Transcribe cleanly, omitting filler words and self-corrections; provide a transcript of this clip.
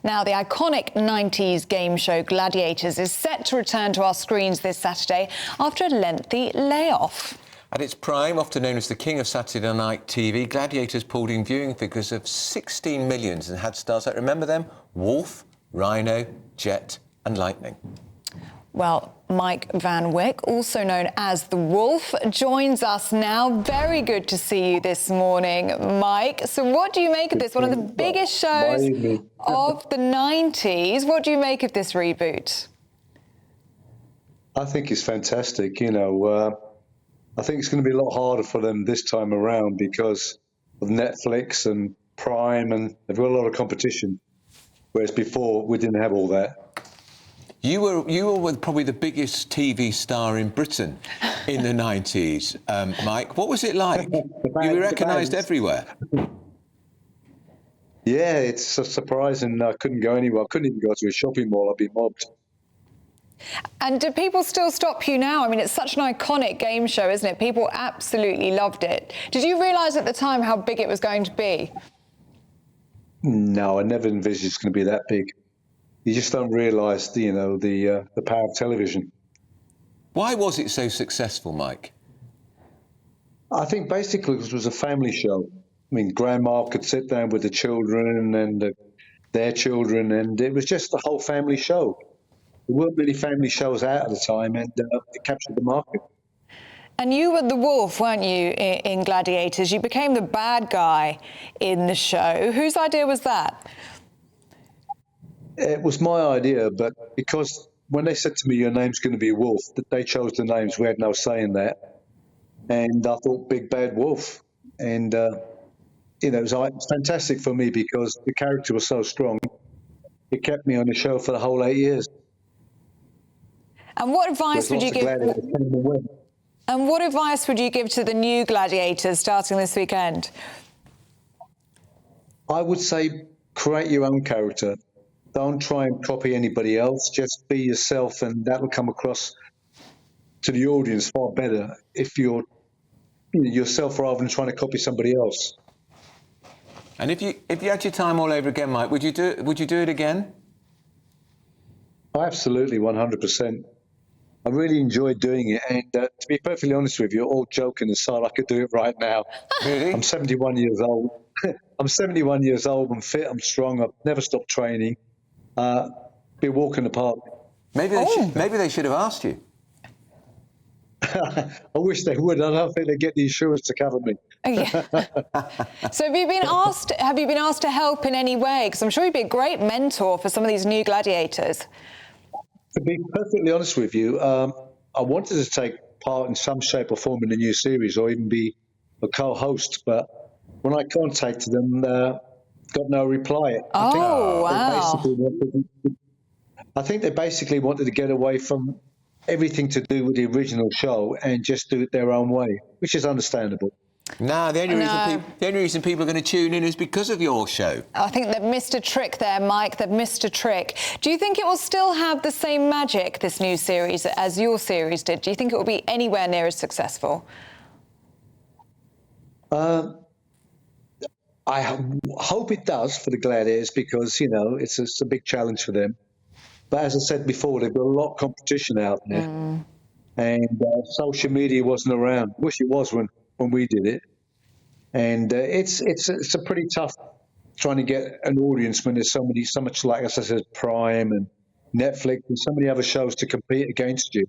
Now, the iconic 90s game show Gladiators is set to return to our screens this Saturday after a lengthy layoff. At its prime, often known as the king of Saturday night TV, Gladiators pulled in viewing figures of 16 million and had stars like, remember them? Wolf, Rhino, Jet and Lightning. Well, Mike Van Wijk, also known as the Wolf, joins us now. Very good to see you this morning, Mike. So what do you make of this? One of the biggest shows of the 90s. What do you make of this reboot? I think it's fantastic. You know, I think it's going to be a lot harder for them this time around because of Netflix and Prime, and they've got a lot of competition. Whereas before, we didn't have all that. You were probably the biggest TV star in Britain in the 90s, Mike. What was it like? You were recognised everywhere. Yeah, it's surprising. I couldn't go anywhere. I couldn't even go to a shopping mall. I'd be mobbed. And do people still stop you now? I mean, it's such an iconic game show, isn't it? People absolutely loved it. Did you realise at the time how big it was going to be? No, I never envisaged it's going to be that big. You just don't realise, the power of television. Why was it so successful, Mike? I think basically it was a family show. I mean, grandma could sit down with the children and their children, and it was just a whole family show. There weren't many family shows out at the time, and it captured the market. And you were the wolf, weren't you, in Gladiators? You became the bad guy in the show. Whose idea was that? It was my idea, but because when they said to me, your name's going to be Wolf, that they chose the names, we had no say in that. And I thought Big Bad Wolf. And, it was fantastic for me because the character was so strong. It kept me on the show for the whole 8 years. And what advice would you give? And what advice would you give to the new Gladiators starting this weekend? I would say create your own character. Don't try and copy anybody else. Just be yourself, and that will come across to the audience far better if you're yourself rather than trying to copy somebody else. And if you had your time all over again, Mike, would you do it again? Absolutely, 100%. I really enjoyed doing it, and to be perfectly honest with you, all joking aside, I could do it right now. Really? I'm 71 years old. I'm 71 years old. I'm fit. I'm strong. I've never stopped training. Be walking the park. Maybe they should have asked you. I wish they would. I don't think they get the insurance to cover me. Yeah. So have you been asked to help in any way? Because I'm sure you'd be a great mentor for some of these new gladiators. To be perfectly honest with you, I wanted to take part in some shape or form in the new series, or even be a co-host. But when I contacted them, got no reply. I think they basically wanted to get away from everything to do with the original show and just do it their own way, which is understandable. No, the only reason people are going to tune in is because of your show. I think they've missed a trick there, Mike. They've missed a trick. Do you think it will still have the same magic, this new series, as your series did? Do you think it will be anywhere near as successful? I hope it does for the Gladiators because, it's a big challenge for them. But as I said before, they've got a lot of competition out there. And social media wasn't around. Wish it was when we did it. And it's a pretty tough trying to get an audience when there's so much, like as I said, Prime and Netflix and so many other shows to compete against you.